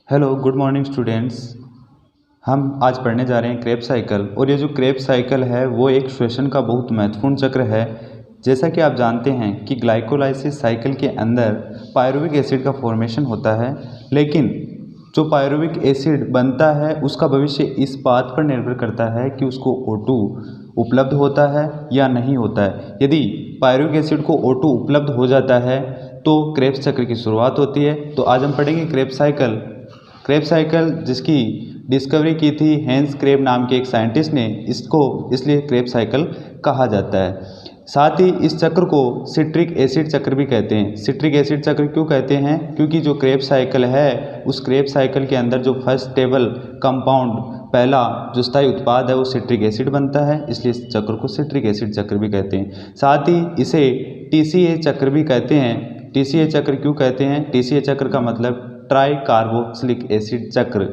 Hello good morning students. हम आज पढ़ने जा रहे हैं क्रेब साइकिल। और ये जो क्रेब साइकिल है वो एक श्वसन का बहुत महत्वपूर्ण चक्र है। जैसा कि आप जानते हैं कि ग्लाइकोलाइसिस साइकिल के अंदर पायरुविक एसिड का फॉर्मेशन होता है, लेकिन जो पायरुविक एसिड बनता है उसका भविष्य इस बात पर निर्भर करता है कि उसको O2 उपलब्ध होता है या नहीं होता है। यदि पायरुविक एसिड को O2 उपलब्ध हो जाता है तो क्रेब्स चक्र की शुरुआत होती है। तो आज हम पढ़ेंगे क्रेब साइकिल। क्रेब साइकिल जिसकी डिस्कवरी की थी हेंस क्रेब नाम के एक साइंटिस्ट ने, इसको इसलिए क्रेब साइकिल कहा जाता है। साथ ही इस चक्र को सिट्रिक एसिड चक्र भी कहते हैं। सिट्रिक एसिड चक्र क्यों कहते हैं? क्योंकि जो क्रेब साइकिल है उस क्रेब साइकिल के अंदर जो फर्स्ट स्टेबल कंपाउंड, पहला जो स्थायी उत्पाद है वो सिट्रिक एसिड बनता है, इसलिए इस चक्र को सिट्रिक एसिड चक्र भी कहते हैं। साथ ही इसे TCA चक्र भी कहते हैं। TCA चक्र क्यों कहते हैं? TCA चक्र का मतलब ट्राई कार्बोक्सिलिक एसिड चक्र।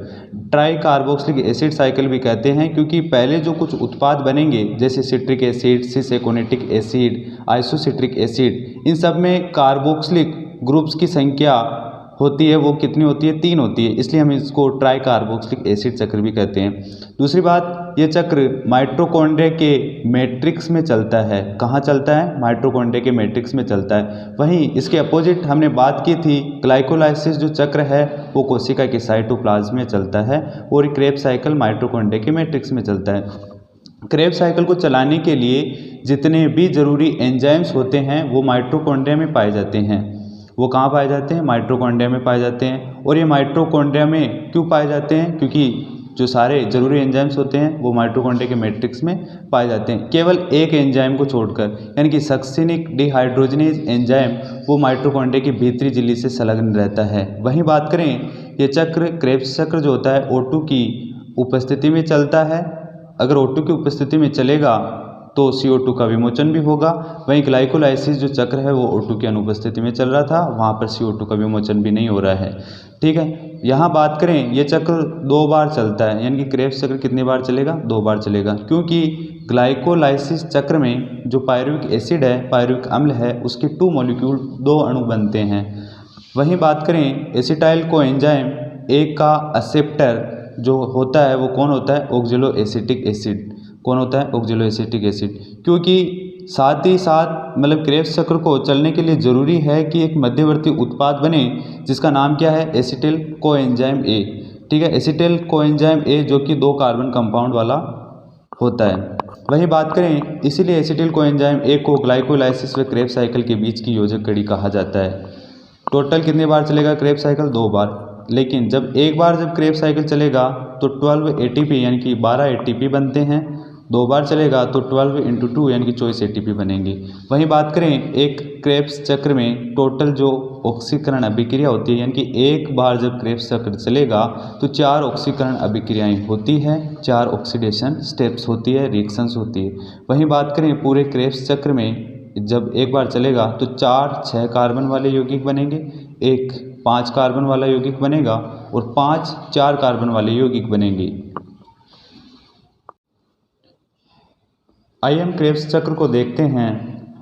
ट्राई कार्बोक्सिलिक एसिड साइकिल भी कहते हैं क्योंकि पहले जो कुछ उत्पाद बनेंगे जैसे सिट्रिक एसिड, सिस एकोनेटिक एसिड, आइसोसिट्रिक एसिड, इन सब में कार्बोक्सिलिक ग्रुप्स की संख्या होती है, वो कितनी होती है? 3 होती है, इसलिए हम इसको ट्राई कार्बोक्सिलिक एसिड चक्र भी कहते हैं। दूसरी बात, ये चक्र माइटोकॉन्ड्रिया के मैट्रिक्स में चलता है। कहाँ चलता है? माइटोकॉन्ड्रिया के मैट्रिक्स में चलता है। वहीं इसके अपोजिट हमने बात की थी, ग्लाइकोलाइसिस जो चक्र है वो कोशिका के साइटोप्लाज्म में चलता है और क्रेब साइकिल माइटोकॉन्ड्रिया के मैट्रिक्स में चलता है। क्रेब साइकिल को चलाने के लिए जितने भी जरूरी एंजाइम्स होते हैं वो माइटोकॉन्ड्रिया में पाए जाते हैं। वो कहाँ पाए जाते हैं? माइटोकॉन्ड्रिया में पाए जाते हैं। और ये माइटोकॉन्ड्रिया में क्यों पाए जाते हैं? क्योंकि जो सारे जरूरी एंजाइम्स होते हैं वो माइटोकॉन्ड्रिया के मैट्रिक्स में पाए जाते हैं, केवल एक एंजाइम को छोड़कर, यानी कि सक्सिनिक डिहाइड्रोजनेज एंजाइम वो माइटोकॉन्ड्रिया की भीतरी झिल्ली से संलग्न रहता है। वहीं बात करें, ये चक्र क्रेब्स चक्र जो होता है O2 की उपस्थिति में चलता है। अगर O2 की उपस्थिति में चलेगा तो CO2 का विमोचन भी होगा। वहीं ग्लाइकोलाइसिस जो चक्र है वो O2 की अनुपस्थिति में चल रहा था, वहाँ पर CO2 का विमोचन भी नहीं हो रहा है। ठीक है, यहाँ बात करें, ये चक्र 2 बार चलता है, यानी कि क्रेब्स चक्र कितनी बार चलेगा? 2 बार चलेगा, क्योंकि ग्लाइकोलाइसिस चक्र में जो पायरुविक एसिड है, पायरुविक अम्ल है, उसके 2 मॉलिक्यूल 2 अणु बनते हैं। वहीं बात करें एसिटाइल कोएंजाइम एक का एक्सेप्टर जो होता है वो कौन होता है? ऑक्जेलो एसिटिक एसिड। कौन होता है? ऑक्जेलो एसिटिक एसिड। क्योंकि साथ ही साथ मतलब क्रेब्स चक्र को चलने के लिए ज़रूरी है कि एक मध्यवर्ती उत्पाद बने जिसका नाम क्या है? Acetyl coenzyme A। ठीक है, एसिटिल कोएंजाइम A जो कि 2 कार्बन कंपाउंड वाला होता है। वहीं बात करें, इसीलिए एसिटिल कोएंजाइम A को ग्लाइकोलाइसिस व क्रेब साइकिल के बीच की योजक कड़ी कहा जाता है। टोटल कितनी बार चलेगा क्रेब साइकिल? 2 बार। लेकिन जब एक बार जब क्रेब साइकिल चलेगा तो 12 ATP यानी कि 12 ATP बनते हैं। 2 बार चलेगा तो 12 × 2 यानी कि 24 ATP बनेंगे। वहीं बात करें, एक क्रेब्स चक्र में टोटल जो ऑक्सीकरण अभिक्रिया होती है, यानी कि एक बार जब क्रेब्स चक्र चलेगा तो 4 ऑक्सीकरण अभिक्रियाएँ होती हैं, 4 ऑक्सीडेशन स्टेप्स होती है, रिएक्शंस होती है। वहीं बात करें पूरे क्रेब्स चक्र में जब एक बार चलेगा तो 4 6 कार्बन वाले यौगिक बनेंगे, एक 5 कार्बन वाला यौगिक बनेगा और 5 4 कार्बन वाले यौगिक बनेंगे। आइए हम क्रेब्स चक्र को देखते हैं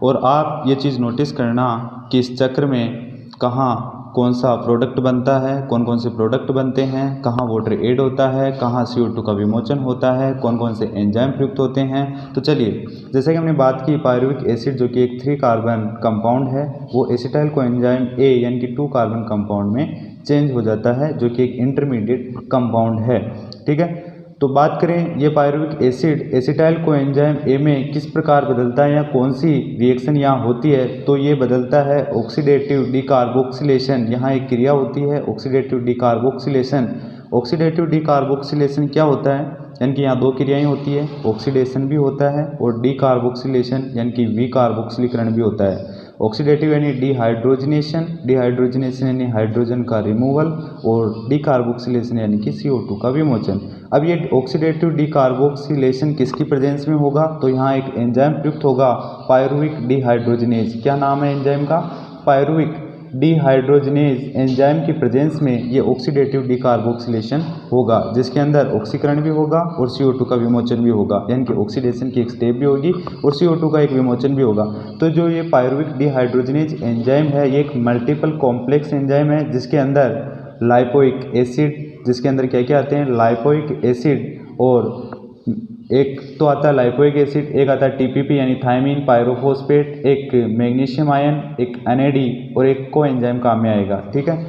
और आप ये चीज़ नोटिस करना कि इस चक्र में कहाँ कौन सा प्रोडक्ट बनता है, कौन कौन से प्रोडक्ट बनते हैं, कहाँ वाटर ऐड होता है, कहाँ CO2 का विमोचन होता है, कौन कौन से एंजाइम प्रयुक्त होते हैं। तो चलिए, जैसे कि हमने बात की पायरुविक एसिड जो कि एक 3 कार्बन कंपाउंड है वो एसिटाइल कोएंजाइम A यानी कि 2 कार्बन कंपाउंड में चेंज हो जाता है जो कि एक इंटरमीडिएट कंपाउंड है। ठीक है, तो बात करें ये pyruvic acid acetyl coenzyme A में किस प्रकार बदलता है या कौन सी रिएक्शन यहाँ होती है, तो ये बदलता है ऑक्सीडेटिव डीकार्बोक्सिलेशन। यहाँ एक क्रिया होती है ऑक्सीडेटिव डीकार्बोक्सिलेशन। ऑक्सीडेटिव डीकार्बोक्सिलेशन क्या होता है? यानी कि यहाँ 2 क्रियाएं होती है, ऑक्सीडेशन भी होता है और डीकार्बोक्सिलेशन यानी कि विकार्बोक्सिलीकरण भी होता है। ऑक्सीडेटिव यानी डिहाइड्रोजनेशन, डिहाइड्रोजनेशन यानी हाइड्रोजन का रिमूवल और डीकार्बोक्सिलेशन यानी कि CO2 का विमोचन। अब ये ऑक्सीडेटिव डीकार्बोक्सिलेशन किसकी प्रेजेंस में होगा? तो यहाँ एक एंजाइम प्रयुक्त होगा पायरुविक डिहाइड्रोजनेज। क्या नाम है एंजाइम का? पायरुविक डिहाइड्रोजनेज एंजाइम की प्रेजेंस में ये ऑक्सीडेटिव डीकार्बोक्सिलेशन होगा जिसके अंदर ऑक्सीकरण भी होगा और CO2 का विमोचन भी होगा, यानी कि ऑक्सीडेशन की एक स्टेप भी होगी और CO2 का एक विमोचन भी होगा। तो जो ये पायरुविक डिहाइड्रोजनेज एंजाइम है ये एक मल्टीपल कॉम्प्लेक्स एंजाइम है जिसके अंदर लाइपोइक एसिड, जिसके अंदर क्या क्या आते हैं, लाइपोइक एसिड, और एक तो आता है लाइपोइक एसिड, एक आता है टीपीपी यानी थायमीन पायरोफॉस्फेट, एक मैग्नीशियम आयन, एक एनएडी और एक कोएंजाइम काम में आएगा। ठीक है,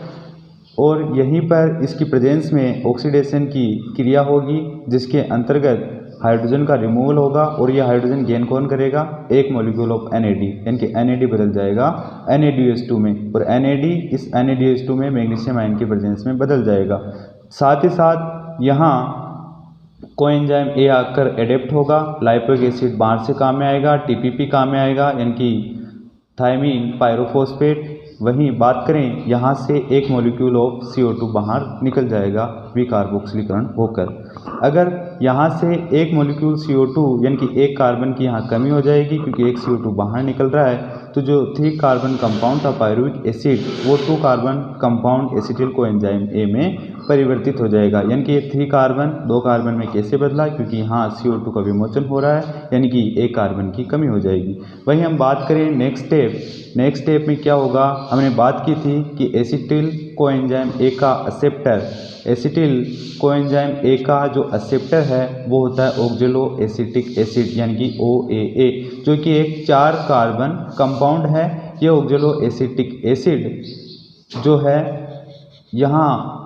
और यहीं पर इसकी प्रेजेंस में ऑक्सीडेशन की क्रिया होगी, जिसके अंतर्गत हाइड्रोजन का रिमूवल होगा, और यह हाइड्रोजन गेन कौन करेगा, एक मॉलिक्यूल ऑफ एनएडी, यानी कि एनएडी बदल जाएगा NADH2 में, और एनएडी इस NADH2 में मैग्नीशियम आयन की प्रेजेंस में बदल जाएगा। साथ ही साथ यहाँ कोएंजाइम ए आकर एडेप्ट होगा, लाइपोइक एसिड बाहर से काम में आएगा, टीपीपी काम में आएगा, यानी कि थायमीन पायरोफॉस्फेट। वहीं बात करें यहाँ से एक मॉलिक्यूल ऑफ CO2 बाहर निकल जाएगा विकार्बोक्सिलीकरण होकर। अगर यहाँ से एक मॉलिक्यूल CO2 यानी कि एक कार्बन की यहाँ कमी हो जाएगी, क्योंकि एक CO2 बाहर निकल रहा है, तो जो 3 कार्बन कंपाउंड था पायरुविक एसिड, वो 2 carbon compound acetyl coenzyme A में परिवर्तित हो जाएगा। यानी कि ये 3 कार्बन 2 कार्बन में कैसे बदला, क्योंकि यहाँ CO2 का विमोचन हो रहा है, यानी कि एक कार्बन की कमी हो जाएगी। वहीं हम बात करें नेक्स्ट स्टेप में क्या होगा, हमने बात की थी कि एसिटिल कोएंजाइम ए का एक्सेप्टर, एसिटिल कोएंजाइम ए का जो एक्सेप्टर है वो होता है ऑक्जेलो एसिटिक एसिड, यानी कि OAA, जो कि एक 4 कार्बन कंपाउंड है। ये ऑक्जेलो एसिटिक एसिड जो है यहाँ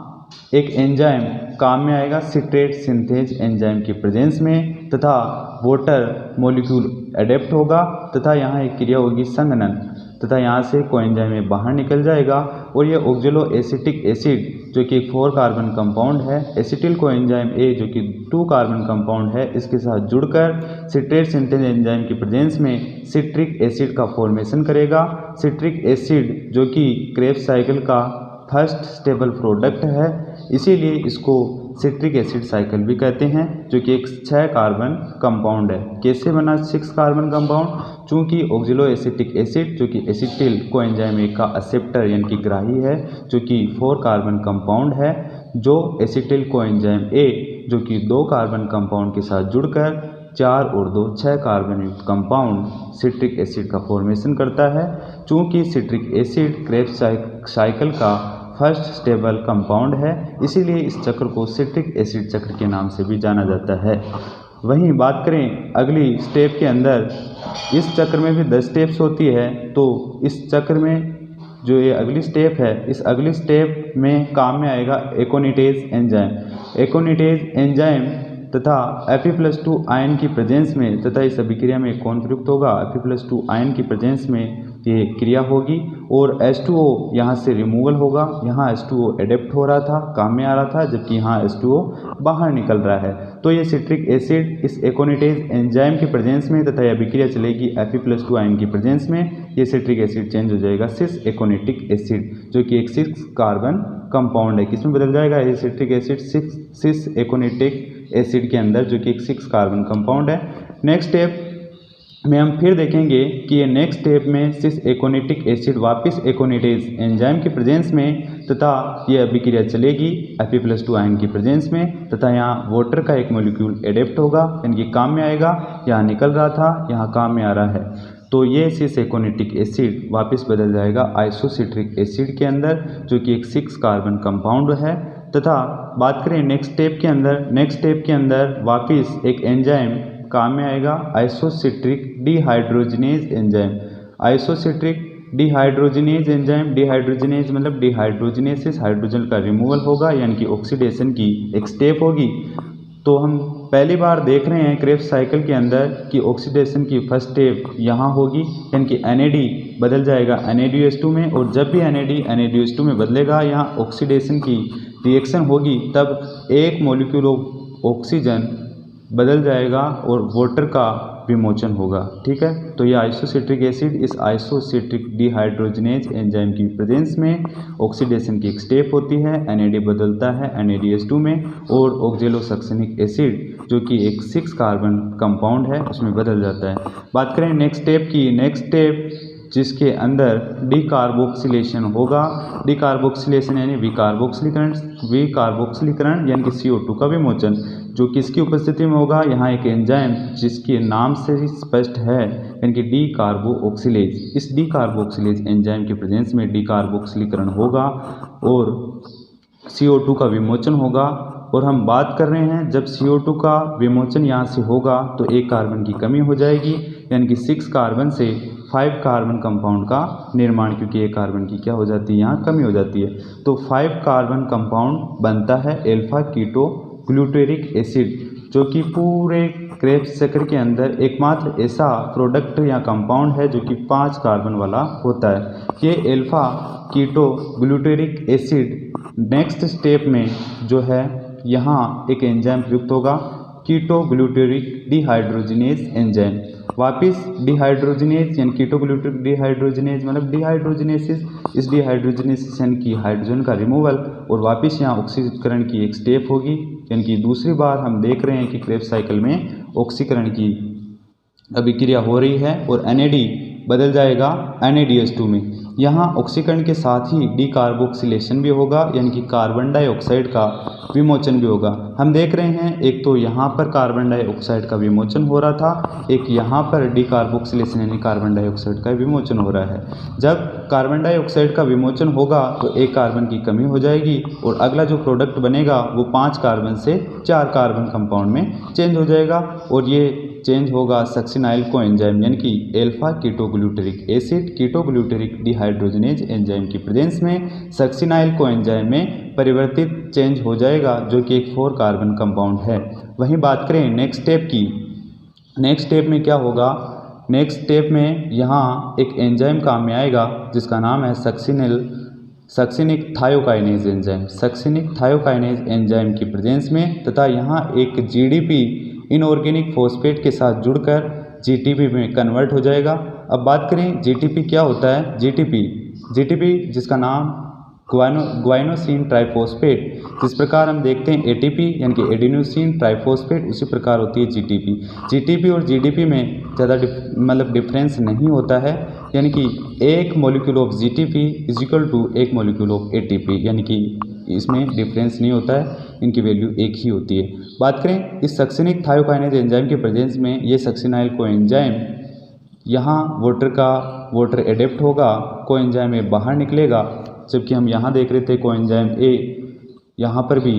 एक एंजाइम काम में आएगा सिट्रेट सिंथेज एंजाइम की प्रेजेंस में, तथा वाटर मॉलिक्यूल एडेप्ट होगा, तथा यहाँ एक क्रिया होगी संघनन, तथा यहाँ से कोएंजाइम में बाहर निकल जाएगा, और ये ऑक्जेलो एसिटिक एसिड जो कि एक 4 कार्बन कंपाउंड है, एसिटिल कोएंजाइम ए जो कि 2 कार्बन कंपाउंड है, इसके साथ जुड़कर सिट्रेट सिंथेज एंजाइम की प्रेजेंस में सिट्रिक एसिड का फॉर्मेशन करेगा। सिट्रिक एसिड जो कि क्रेब्स साइकिल का फर्स्ट स्टेबल प्रोडक्ट है, इसीलिए इसको सिट्रिक एसिड साइकिल भी कहते हैं, जो कि एक 6 कार्बन कंपाउंड है। कैसे बना 6 कार्बन कंपाउंड, चूँकि ऑक्जेलो एसिटिक एसिड जो कि एसिटिल कोएंजाइम ए का एक्सेप्टर यानी कि ग्राही है, जो कि 4 कार्बन कंपाउंड है, जो एसिटिल कोएंजाइम ए जो कि 2 कार्बन कंपाउंड के साथ जुड़कर 4 और 2 6 कार्बन युक्त कंपाउंड सिट्रिक एसिड का फॉर्मेशन करता है। चूँकि सिट्रिक एसिड क्रेब्स साइकिल का फर्स्ट स्टेबल कंपाउंड है, इसीलिए इस चक्र को सिट्रिक एसिड चक्र के नाम से भी जाना जाता है। वहीं बात करें अगली स्टेप के अंदर, इस चक्र में भी 10 स्टेप्स होती है, तो इस चक्र में जो ये अगली स्टेप है, इस अगली स्टेप में काम में आएगा एकोनिटेज एंजाइम। एकोनिटेज एंजाइम तथा Fe+2 आयन की प्रेजेंस में, तथा इस अभिक्रिया में कौन प्रयुक्त होगा, Fe+2 आयन की प्रेजेंस में ये क्रिया होगी, और H2O यहाँ से रिमूवल होगा। यहाँ H2O एडेप्ट हो रहा था, काम में आ रहा था, जबकि यहाँ H2O बाहर निकल रहा है। तो ये सिट्रिक एसिड इस एकोनिटेज एंजाइम की प्रेजेंस में, तथा यह अभिक्रिया चलेगी Fe+2 आयन की प्रेजेंस में, ये सिट्रिक एसिड चेंज हो जाएगा सिस एकोनिटिक एसिड, जो कि एक 6 कार्बन कंपाउंड है। किसमें बदल जाएगा ये सिट्रिक एसिड, सिस एकोनिटिक एसिड के अंदर, जो कि एक 6 कार्बन कंपाउंड है। नेक्स्ट स्टेप में हम फिर देखेंगे कि ये नेक्स्ट स्टेप में सिस एकोनिटिक एसिड वापस एकोनिटेज एंजाइम की प्रेजेंस में, तथा ये अभिक्रिया चलेगी Fe+2 आयन की प्रेजेंस में, तथा यहाँ वाटर का एक मॉलिक्यूल एडेप्ट होगा, यानी कि काम में आएगा। यहाँ निकल रहा था, यहाँ काम में आ रहा है, तो ये सिस एकोनिटिक एसिड वापस बदल जाएगा आइसोसिट्रिक एसिड के अंदर, जो कि एक 6 कार्बन कंपाउंड है। तथा बात करें नेक्स्ट स्टेप के अंदर वापस एक एंजाइम काम में आएगा, isocitric dehydrogenase enzyme. Isocitric dehydrogenase enzyme, dehydrogenase मतलब डिहाइड्रोजिनेसिस, हाइड्रोजन का रिमूवल होगा, यानी कि ऑक्सीडेशन की एक स्टेप होगी। तो हम पहली बार देख रहे हैं क्रेब्स साइकिल के अंदर कि ऑक्सीडेशन की फर्स्ट स्टेप यहाँ होगी, यानी कि NAD बदल जाएगा NADH2 में, और जब भी NAD NADH2 में बदलेगा, यहाँ ऑक्सीडेशन की रिएक्शन होगी, तब एक मॉलिक्यूल ऑफ ऑक्सीजन बदल जाएगा और वाटर का विमोचन होगा। ठीक है, तो ये आइसोसिट्रिक एसिड इस आइसोसिट्रिक डिहाइड्रोजिनेज एंजाइम की प्रेजेंस में ऑक्सीडेशन की एक स्टेप होती है, NAD बदलता है NADH2 में, और ऑक्जेलोसक्सेनिक एसिड जो कि एक 6 कार्बन कंपाउंड है उसमें बदल जाता है। बात करें नेक्स्ट स्टेप की, नेक्स्ट स्टेप जिसके अंदर डीकार्बोक्सिलेशन होगा। डीकार्बोक्सिलेशन यानी विकार्बोक्सिलीकरण यानी कि CO2 का विमोचन, जो किसकी उपस्थिति में होगा, यहाँ एक एंजाइम जिसके नाम से ही स्पष्ट है, यानी कि डी कार्बोक्सिलेज। इस डी कार्बोक्सिलेज एंजाइम के प्रेजेंस में डीकार्बोक्सिलीकरण होगा, और CO2 का विमोचन होगा। और हम बात कर रहे हैं जब CO2 का विमोचन यहाँ से होगा तो एक कार्बन की कमी हो जाएगी, यानी कि 6 कार्बन से 5 कार्बन कंपाउंड का निर्माण, क्योंकि एक कार्बन की क्या हो जाती है, यहाँ कमी हो जाती है। तो 5 कार्बन कंपाउंड बनता है अल्फा कीटो ग्लूटेरिक एसिड, जो कि पूरे क्रेब्स चक्र के अंदर एकमात्र ऐसा प्रोडक्ट या कंपाउंड है जो कि 5 कार्बन वाला होता है। ये alpha keto glutaric acid next step में जो है यहाँ एक एंजाइम प्रयुक्त होगा, कीटो ग्लूटेरिक डिहाइड्रोजिनेज एंजाइम। वापिस डिहाइड्रोजिनेज यानी कीटो ग्लूटेरिक डिहाइड्रोजिनेज मतलब डिहाइड्रोजिनेसिस, इस डिहाइड्रोजिनेसिस यानी कि हाइड्रोजन का रिमूवल, और वापस यहाँ ऑक्सीकरण की एक स्टेप होगी, यानी कि दूसरी बार हम देख रहे हैं कि क्रेब्स साइकिल में ऑक्सीकरण की अभिक्रिया हो रही है और NAD बदल जाएगा NADH2 में। यहाँ ऑक्सीकरण के साथ ही डीकार्बोक्सिलेशन भी होगा, यानी कि कार्बन डाइऑक्साइड का विमोचन भी होगा। हम देख रहे हैं एक तो यहाँ पर कार्बन डाइऑक्साइड का विमोचन हो रहा था, एक यहाँ पर डीकार्बोक्सिलेशन यानी कार्बन डाइऑक्साइड का विमोचन हो रहा है। जब कार्बन डाइऑक्साइड का विमोचन होगा तो एक कार्बन की कमी हो जाएगी और अगला जो प्रोडक्ट बनेगा वो 5 कार्बन से 4 कार्बन कंपाउंड में चेंज हो जाएगा, और ये चेंज होगा सक्सिनाइल कोएंजाइम यानी कि alpha ketoglutaric acid ketoglutaric dehydrogenase enzyme की प्रेजेंस में सक्सिनाइल कोएंजाइम में परिवर्तित चेंज हो जाएगा, जो कि एक 4 कार्बन कंपाउंड है। वहीं बात करें नेक्स्ट स्टेप की, नेक्स्ट स्टेप में क्या होगा, नेक्स्ट स्टेप में यहाँ एक एंजाइम काम में आएगा जिसका नाम है succinic thiokinase enzyme. Succinic thiokinase enzyme की प्रेजेंस में तथा यहाँ एक GDP इनऑर्गेनिक फॉस्फेट के साथ जुड़कर GTP में कन्वर्ट हो जाएगा। अब बात करें GTP क्या होता है। GTP जिसका नाम ग्वाइनोसिन ट्राइफॉस्फेट, जिस प्रकार हम देखते हैं ATP यानी कि एडिनोसिन ट्राइफॉस्फेट, उसी प्रकार होती है GTP और GDP में ज़्यादा डिफरेंस नहीं होता है, यानी कि 1 molecule of GTP is equal to 1 molecule of ATP, यानी कि इसमें डिफरेंस नहीं होता है, इनकी वैल्यू एक ही होती है। बात करें इस सक्सिनिक थायोकाइनेज एंजाइम के प्रेजेंस में, ये सक्सिनाइल कोएंजाइम यहाँ वाटर एडेप्ट होगा, कोएंजाइम ए बाहर निकलेगा, जबकि हम यहाँ देख रहे थे कोएंजाइम ए यहाँ पर भी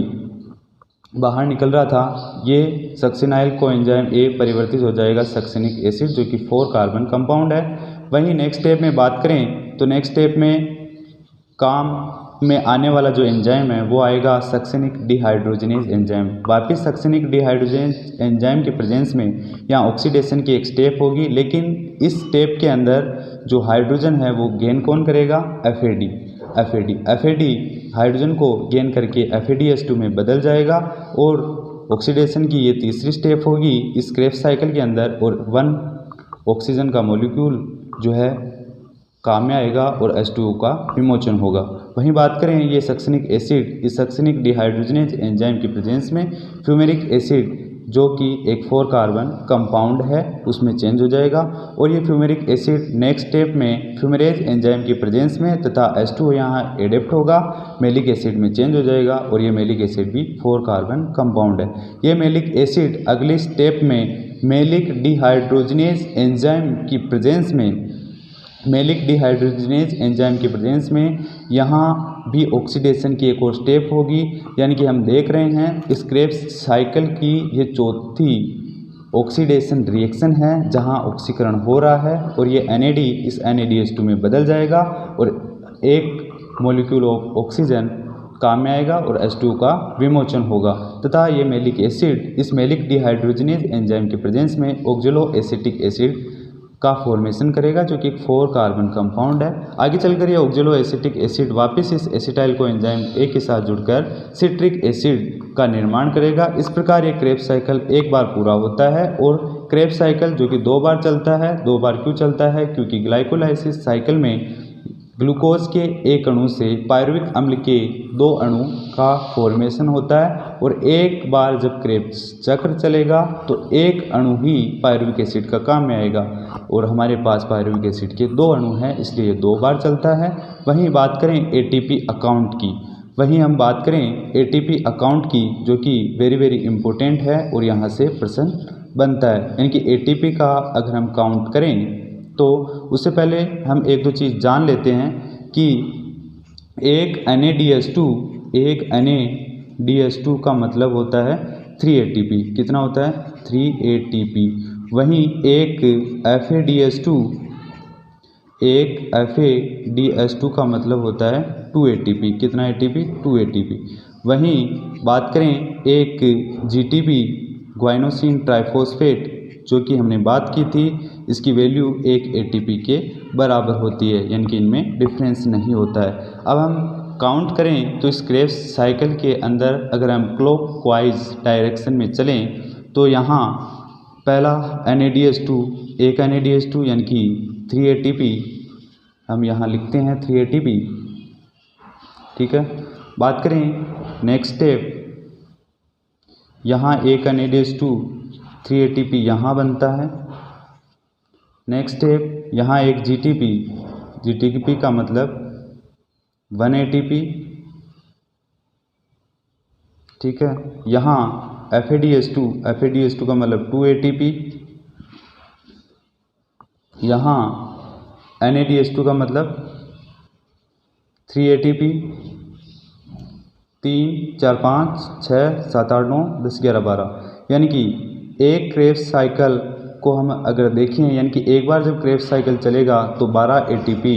बाहर निकल रहा था। ये सक्सिनाइल कोएंजाइम ए परिवर्तित हो जाएगा सक्सिनिक एसिड, जो कि 4 कार्बन कंपाउंड है। वहीं नेक्स्ट स्टेप में बात करें तो नेक्स्ट स्टेप में काम में आने वाला जो एंजाइम है वो आएगा सक्सिनिक डिहाइड्रोजिनेज एंजाइम। वापिस सक्सिनिक डिहाइड्रोजिनेज एंजाइम के प्रेजेंस में यहाँ ऑक्सीडेशन की एक स्टेप होगी, लेकिन इस स्टेप के अंदर जो हाइड्रोजन है वो गेन कौन करेगा, FAD हाइड्रोजन को गेन करके FADH2 में बदल जाएगा, और ऑक्सीडेशन की ये तीसरी स्टेप होगी इस क्रेब्स साइकिल के अंदर, और 1 ऑक्सीजन का मॉलिक्यूल जो है काम में आएगा और H2O का विमोचन होगा। वहीं बात करें ये सक्सिनिक एसिड, इस सक्सिनिक डिहाइड्रोजिनेज एंजाइम की प्रेजेंस में फ्यूमेरिक एसिड जो कि एक 4 कार्बन कंपाउंड है उसमें चेंज हो जाएगा, और ये फ्यूमेरिक एसिड नेक्स्ट स्टेप में फ्यूमेरेज एंजाइम की प्रेजेंस में तथा H2O यहाँ एडेप्ट होगा, मेलिक एसिड में चेंज हो जाएगा, और ये मेलिक एसिड भी 4 कार्बन कंपाउंड है। ये मेलिक एसिड अगले स्टेप में मेलिक डिहाइड्रोजिनेज एंजाइम की प्रेजेंस में यहाँ भी ऑक्सीडेशन की एक और स्टेप होगी, यानी कि हम देख रहे हैं इस क्रेब्स साइकिल की ये चौथी ऑक्सीडेशन रिएक्शन है जहाँ ऑक्सीकरण हो रहा है, और ये NAD इस NADH2 में बदल जाएगा और 1 मॉलिक्यूल ऑफ ऑक्सीजन काम में आएगा और H2O का विमोचन होगा, तथा ये मेलिक एसिड इस मेलिक डिहाइड्रोजिनेज एंजाइम के प्रेजेंस में ऑक्जेलो एसिटिक एसिड का फॉर्मेशन करेगा, जो कि एक 4 कार्बन कंपाउंड है। आगे चलकर यह ऑक्जेलो एसिटिक एसिड वापस इस एसिटाइल कोएंजाइम ए के साथ जुड़कर सिट्रिक एसिड का निर्माण करेगा। इस प्रकार ये क्रेब्स साइकिल एक बार पूरा होता है, और क्रेब्स साइकिल जो कि 2 बार चलता है, 2 बार क्यों चलता है, क्योंकि ग्लाइकोलाइसिस साइकिल में ग्लूकोज के एक अणु से पायरुविक अम्ल के 2 अणु का फॉर्मेशन होता है, और एक बार जब क्रेब्स चक्र चलेगा तो एक अणु ही पायरुविक एसिड का काम में आएगा, और हमारे पास पायरुविक एसिड के 2 अणु हैं, इसलिए 2 बार चलता है। वहीं बात करें ATP अकाउंट की, अकाउंट की जो कि वेरी इम्पोर्टेंट है और यहाँ से प्रश्न बनता है, यानी कि ATP का अगर हम काउंट करें तो उससे पहले हम 1-2 चीज़ जान लेते हैं कि एक NADH2 एक NADH2 का मतलब होता है 3 ATP। कितना होता है? 3 ATP। वहीं एक FADH2 का मतलब होता है 2 ATP। कितना ATP? 2 ATP। वहीं बात करें एक GTP ग्वाइनोसिन ट्राइफॉस्फेट, जो कि हमने बात की थी, इसकी वैल्यू 1 ATP के बराबर होती है, यानी कि इनमें डिफरेंस नहीं होता है। अब हम काउंट करें तो इस क्रेब्स साइकिल के अंदर अगर हम क्लॉकवाइज डायरेक्शन में चलें तो यहाँ पहला NADH2, एक NADH2 यानी कि 3 ATP, हम यहाँ लिखते हैं 3 ATP। ठीक है। बात करें नेक्स्ट स्टेप, यहाँ एक NADH2 3 ATP यहाँ बनता है। नेक्स्ट स्टेप, यहाँ एक GTP का मतलब 1 ATP। ठीक है। यहाँ FADH2 का मतलब 2 ATP। यहाँ NADH2 का मतलब 3 ATP। 3 4 5 6 7 8 9 10 11 12, यानी कि एक क्रेब्स साइकिल को हम अगर देखें, यानी कि एक बार जब क्रेब्स साइकिल चलेगा तो 12 ATP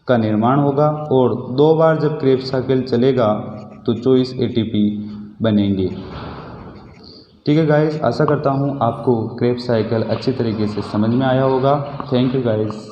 का निर्माण होगा, और 2 बार जब क्रेब्स साइकिल चलेगा तो 24 ATP बनेंगे। ठीक है गाइस, आशा करता हूँ आपको क्रेब्स साइकिल अच्छी तरीके से समझ में आया होगा। Thank you guys.